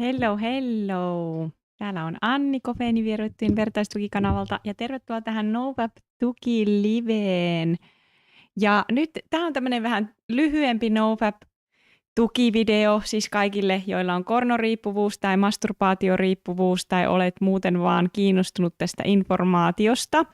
Hello, hello. Täällä on Anni Kofeiinivieroittujen vertaistukikanavalta ja tervetuloa tähän NoFap-tuki-liveen. Ja nyt tämä on tämmöinen vähän lyhyempi NoFap-tukivideo, siis kaikille, joilla on kornoriippuvuus tai masturbaatioriippuvuus tai olet muuten vaan kiinnostunut tästä informaatiosta.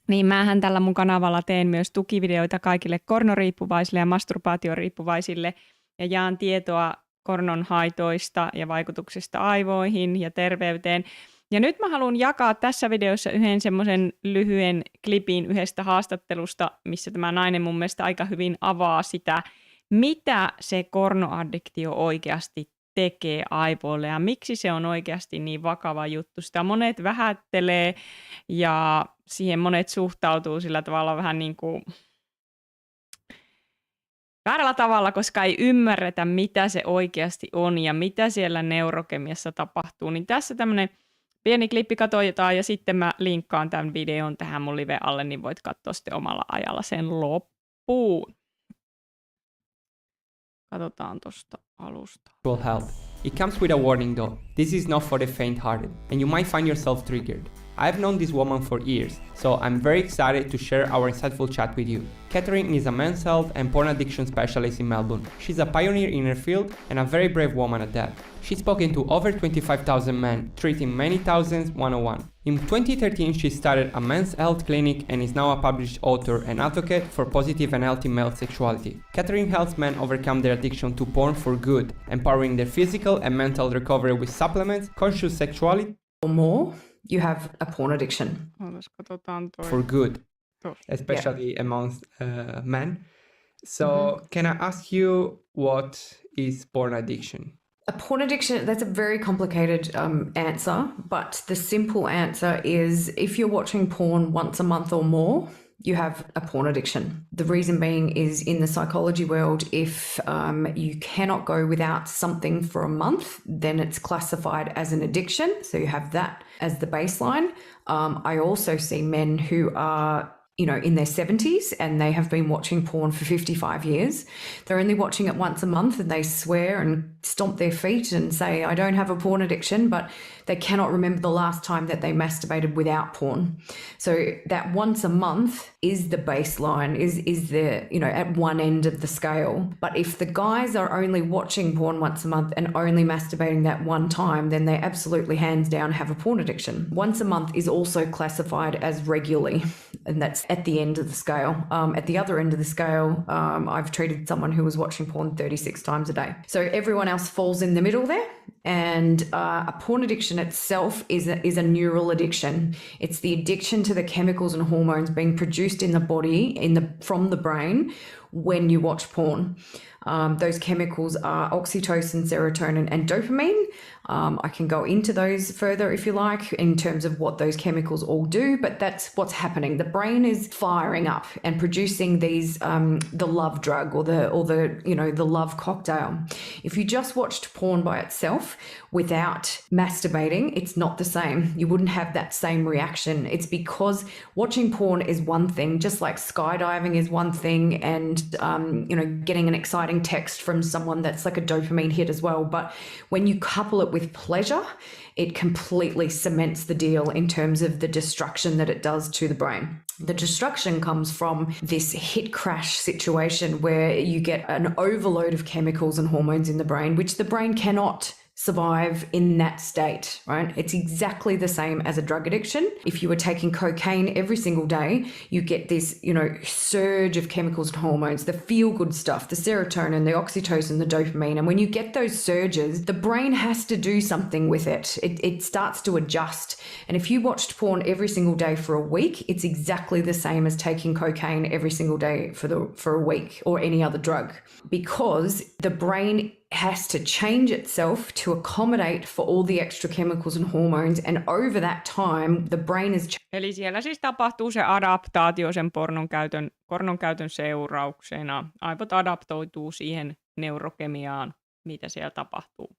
Niin mähän tällä mun kanavalla teen myös tukivideoita kaikille kornoriippuvaisille ja masturbaatioriippuvaisille ja jaan tietoa kornon haitoista ja vaikutuksista aivoihin ja terveyteen. Ja nyt mä haluan jakaa tässä videossa yhden semmoisen lyhyen klipin yhdestä haastattelusta, missä tämä nainen mun mielestä aika hyvin avaa sitä, mitä se kornoaddiktio oikeasti tekee aivoille ja miksi se on oikeasti niin vakava juttu. Sitä monet vähättelee ja siihen monet suhtautuu sillä tavalla vähän niin kuin väärällä tavalla, koska ei ymmärretä, mitä se oikeasti on ja mitä siellä neurokemiassa tapahtuu. Niin tässä tämmöinen pieni klippi katsotaan ja sitten mä linkkaan tämän videon tähän mun live alle, niin voit katsoa sitten omalla ajalla sen loppuun. Katsotaan tuosta alusta. Health. It comes with a warning though. This is not for the faint-hearted, and you might find yourself triggered. I've known this woman for years, so I'm very excited to share our insightful chat with you. Catherine is a men's health and porn addiction specialist in Melbourne. She's a pioneer in her field and a very brave woman at that. She's spoken to over 25,000 men, treating many thousands one-on-one. In 2013, she started a men's health clinic and is now a published author and advocate for positive and healthy male sexuality. Catherine helps men overcome their addiction to porn for good, empowering their physical and mental recovery with supplements, conscious sexuality, or more, you have a porn addiction. for good, especially amongst men. So can I ask you, what is porn addiction? A porn addiction, that's a very complicated answer, but the simple answer is if you're watching porn once a month or more, you have a porn addiction. The reason being is in the psychology world, if you cannot go without something for a month, then it's classified as an addiction. So you have that as the baseline. I also see men who are in their 70s and they have been watching porn for 55 years. They're only watching it once a month and they swear and stomp their feet and say, I don't have a porn addiction, but they cannot remember the last time that they masturbated without porn. So that once a month is the baseline, is the, at one end of the scale. But if the guys are only watching porn once a month and only masturbating that one time, then they absolutely hands down have a porn addiction. Once a month is also classified as regularly, and that's at the end of the scale. At the other end of the scale, I've treated someone who was watching porn 36 times a day. So everyone else falls in the middle there. And a porn addiction itself is a neural addiction. It's the addiction to the chemicals and hormones being produced in the body, from the brain when you watch porn. Those chemicals are oxytocin, serotonin, and dopamine. I can go into those further if you like in terms of what those chemicals all do, but that's what's happening. The brain is firing up and producing these the love drug or the love cocktail. If you just watched porn by itself without masturbating, it's not the same. You wouldn't have that same reaction. It's because watching porn is one thing, just like skydiving is one thing, and getting an exciting text from someone, that's like a dopamine hit as well. But when you couple it with pleasure, it completely cements the deal in terms of the destruction that it does to the brain. The destruction comes from this hit crash situation where you get an overload of chemicals and hormones in the brain, which the brain cannot survive in that state, right? It's exactly the same as a drug addiction. If you were taking cocaine every single day, you get this, surge of chemicals and hormones, the feel-good stuff, the serotonin, the oxytocin, the dopamine. And when you get those surges, the brain has to do something with it. It starts to adjust. And if you watched porn every single day for a week, it's exactly the same as taking cocaine every single day for a week or any other drug, because the brain has to change itself to accommodate for all the extra chemicals and hormones, and over that time the brain is Eli siellä siis tapahtuu se adaptaatio sen pornon käytön seurauksena. Aivot adaptoituu siihen neurokemiaan, mitä siellä tapahtuu.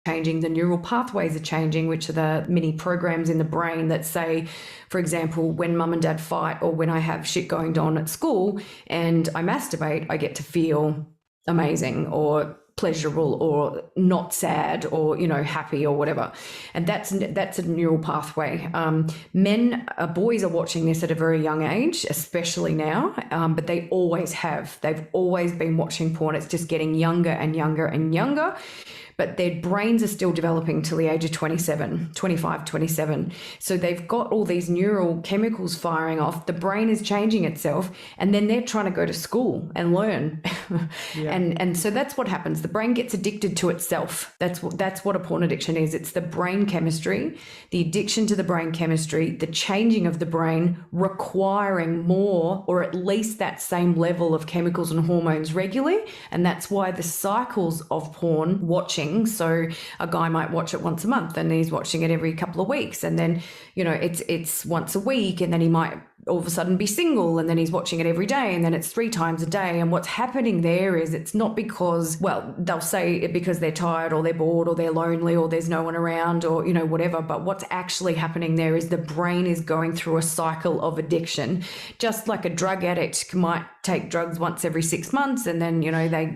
changing, the neural pathways are changing, which are the mini programs in the brain that say, for example, when mum and dad fight or when I have shit going on at school and I masturbate, I get to feel amazing or pleasurable or not sad or, happy or whatever. And that's a neural pathway. Boys are watching this at a very young age, especially now, but they always have. They've always been watching porn. It's just getting younger and younger and younger. But their brains are still developing till the age of 25, 27. So they've got all these neural chemicals firing off. The brain is changing itself, and then they're trying to go to school and learn. Yeah. And so that's what happens. The brain gets addicted to itself. That's what a porn addiction is. It's the brain chemistry, the addiction to the brain chemistry, the changing of the brain requiring more or at least that same level of chemicals and hormones regularly. And that's why the cycles of porn watching. So a guy might watch it once a month and he's watching it every couple of weeks. And then, it's once a week, and then he might all of a sudden be single, and then he's watching it every day, and then it's 3 times a day. And what's happening there is it's not because, they'll say it because they're tired or they're bored or they're lonely or there's no one around or, whatever. But what's actually happening there is the brain is going through a cycle of addiction, just like a drug addict might take drugs once every 6 months, and then,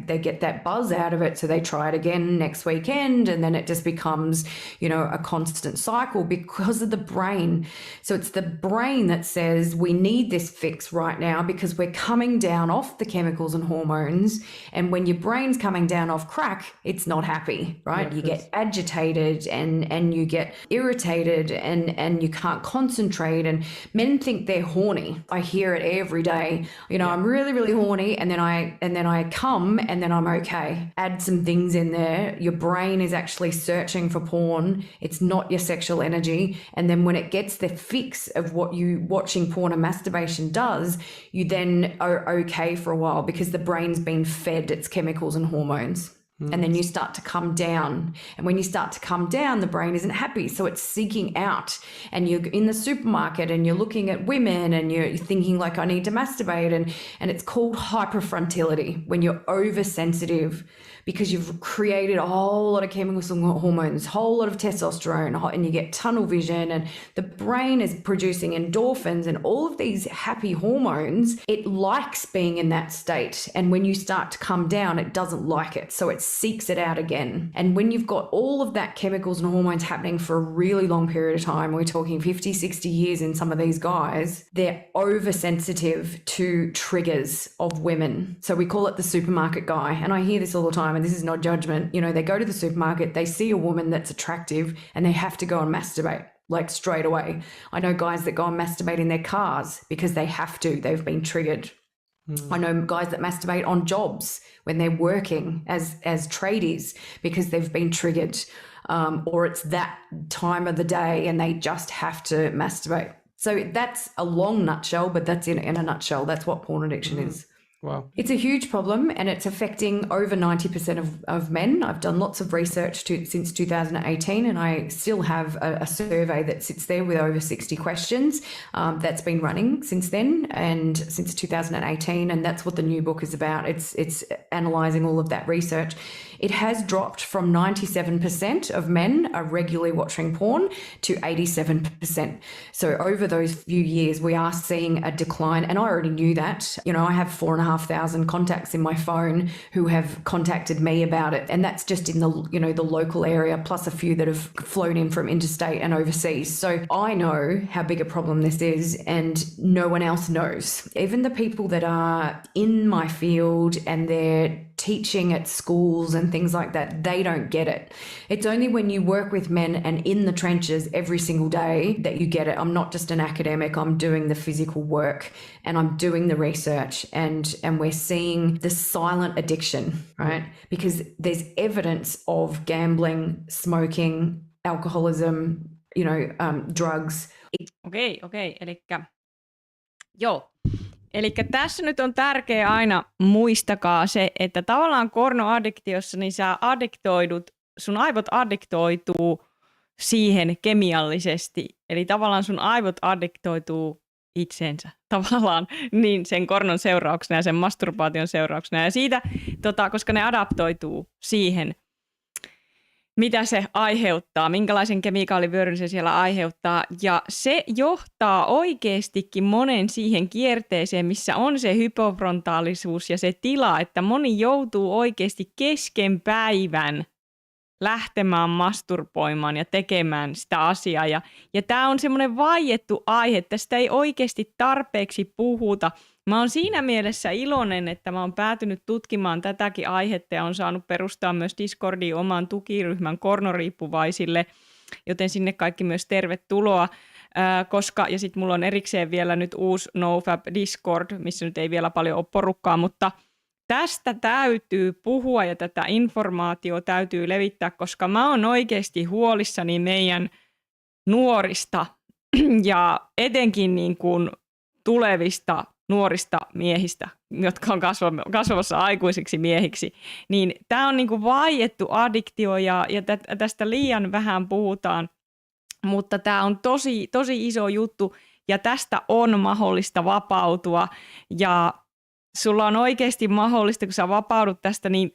they get that buzz out of it. So they try it again next weekend, and then it just becomes, a constant cycle because of the brain. So it's the brain that says, we need this fix right now because we're coming down off the chemicals and hormones. And when your brain's coming down off crack, it's not happy, right? Yeah, you get agitated and you get irritated and you can't concentrate. And men think they're horny. I hear it every day. I'm really, really horny, and then I come, and then I'm okay. Add some things in there. Your brain is actually searching for porn. It's not your sexual energy. And then when it gets the fix of what you watching porn and masturbation does, you then are okay for a while because the brain's been fed its chemicals and hormones. And then you start to come down. And when you start to come down, the brain isn't happy. So it's seeking out. And you're in the supermarket and you're looking at women and you're thinking like, I need to masturbate. And it's called hyperfrontality, when you're oversensitive because you've created a whole lot of chemicals and hormones, a whole lot of testosterone, and you get tunnel vision, and the brain is producing endorphins and all of these happy hormones. It likes being in that state. And when you start to come down, it doesn't like it. So it seeks it out again. And when you've got all of that chemicals and hormones happening for a really long period of time, we're talking 50, 60 years in some of these guys, they're oversensitive to triggers of women. So we call it the supermarket guy. And I hear this all the time, and this is not judgment. They go to the supermarket, they see a woman that's attractive, and they have to go and masturbate. Like straight away. I know guys that go and masturbate in their cars because they have to. They've been triggered. I know guys that masturbate on jobs when they're working as tradies because they've been triggered, or it's that time of the day and they just have to masturbate. So that's a long nutshell, but that's in a nutshell. That's what porn addiction is. Wow. It's a huge problem, and it's affecting over 90% of men. I've done lots of research since 2018, and I still have a survey that sits there with over 60 questions that's been running since then and since 2018, and that's what the new book is about. It's analysing all of that research. It has dropped from 97% of men are regularly watching porn to 87%. So over those few years, we are seeing a decline. And I already knew that. I have 4,500 contacts in my phone who have contacted me about it. And that's just in the local area, plus a few that have flown in from interstate and overseas. So I know how big a problem this is, and no one else knows. Even the people that are in my field and they're teaching at schools and things like that, they don't get it. It's only when you work with men and in the trenches every single day that you get it. I'm not just an academic, I'm doing the physical work and I'm doing the research, and we're seeing the silent addiction, right? Because there's evidence of gambling, smoking, alcoholism, drugs. Okei. Elikkä tässä nyt on tärkeää aina muistakaa se, että tavallaan pornoaddiktiossa niin sä addiktoidut, sun aivot addiktoituu siihen kemiallisesti. Eli tavallaan sun aivot addiktoituu itseensä tavallaan niin sen kornon seurauksena ja sen masturbaation seurauksena. Ja siitä, koska ne adaptoituu siihen, mitä se aiheuttaa, minkälaisen kemikaalivyöryn se siellä aiheuttaa. Ja se johtaa oikeastikin monen siihen kierteeseen, missä on se hypofrontaalisuus ja se tila, että moni joutuu oikeasti kesken päivän lähtemään masturboimaan ja tekemään sitä asiaa. Ja tämä on semmoinen vaiettu aihe, tästä ei oikeasti tarpeeksi puhuta. Mä oon siinä mielessä iloinen, että mä oon päätynyt tutkimaan tätäkin aihetta ja on saanut perustaa myös Discordiin oman tukiryhmän kornoriippuvaisille, joten sinne kaikki myös tervetuloa, ja sitten mulla on erikseen vielä nyt uusi NoFap Discord, missä nyt ei vielä paljon ole porukkaa, mutta tästä täytyy puhua ja tätä informaatiota täytyy levittää, koska mä oon oikeasti huolissani meidän nuorista ja etenkin niin kuin tulevista nuorista miehistä, jotka on kasvamassa aikuisiksi miehiksi, niin tämä on niin kuin vaiettu addiktio ja tästä liian vähän puhutaan, mutta tämä on tosi iso juttu ja tästä on mahdollista vapautua ja sulla on oikeasti mahdollista, kun sä vapaudut tästä, niin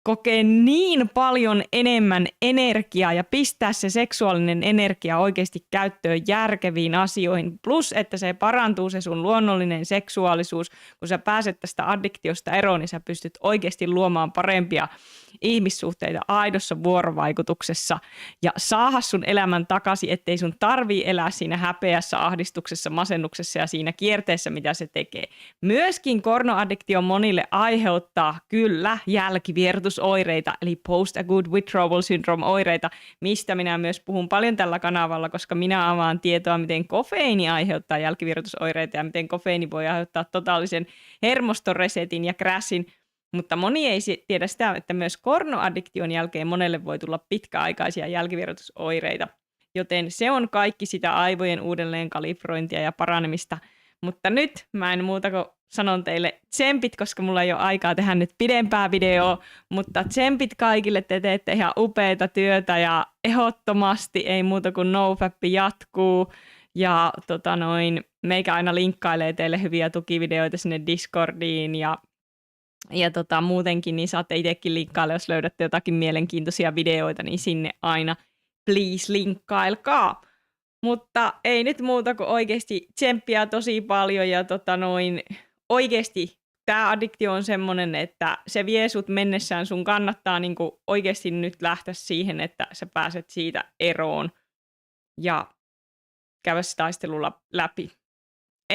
kokee niin paljon enemmän energiaa ja pistää se seksuaalinen energia oikeasti käyttöön järkeviin asioihin. Plus, että se parantuu se sun luonnollinen seksuaalisuus. Kun sä pääset tästä addiktiosta eroon, niin sä pystyt oikeasti luomaan parempia ihmissuhteita aidossa vuorovaikutuksessa ja saada sun elämän takaisin, ettei sun tarvii elää siinä häpeässä, ahdistuksessa, masennuksessa ja siinä kierteessä, mitä se tekee. Myöskin kornoaddiktio monille aiheuttaa kyllä jälkivierotusoireita, eli post-acute withdrawal syndrome-oireita, mistä minä myös puhun paljon tällä kanavalla, koska minä avaan tietoa, miten kofeiini aiheuttaa jälkivierotusoireita ja miten kofeiini voi aiheuttaa totaalisen hermostoresetin ja crashin. Mutta moni ei tiedä sitä, että myös kornoaddiktion jälkeen monelle voi tulla pitkäaikaisia jälkivierotusoireita, joten se on kaikki sitä aivojen uudelleen kalibrointia ja paranemista. Mutta nyt mä en muuta kuin sanon teille tsempit, koska mulla ei ole aikaa tehdä nyt pidempää videoa, mutta tsempit kaikille, te teette ihan upeata työtä ja ehdottomasti ei muuta kuin NoFap jatkuu. Ja meikä aina linkkailee teille hyviä tukivideoita sinne Discordiin ja muutenkin, niin saatte itsekin linkkailla, jos löydätte jotakin mielenkiintoisia videoita, niin sinne aina please linkkailkaa. Mutta ei nyt muuta kuin oikeasti tsemppiä tosi paljon ja oikeasti tämä addiktio on semmoinen, että se vie sut mennessään, sun kannattaa niinku oikeasti nyt lähteä siihen, että sä pääset siitä eroon ja käydä se taistelulla läpi.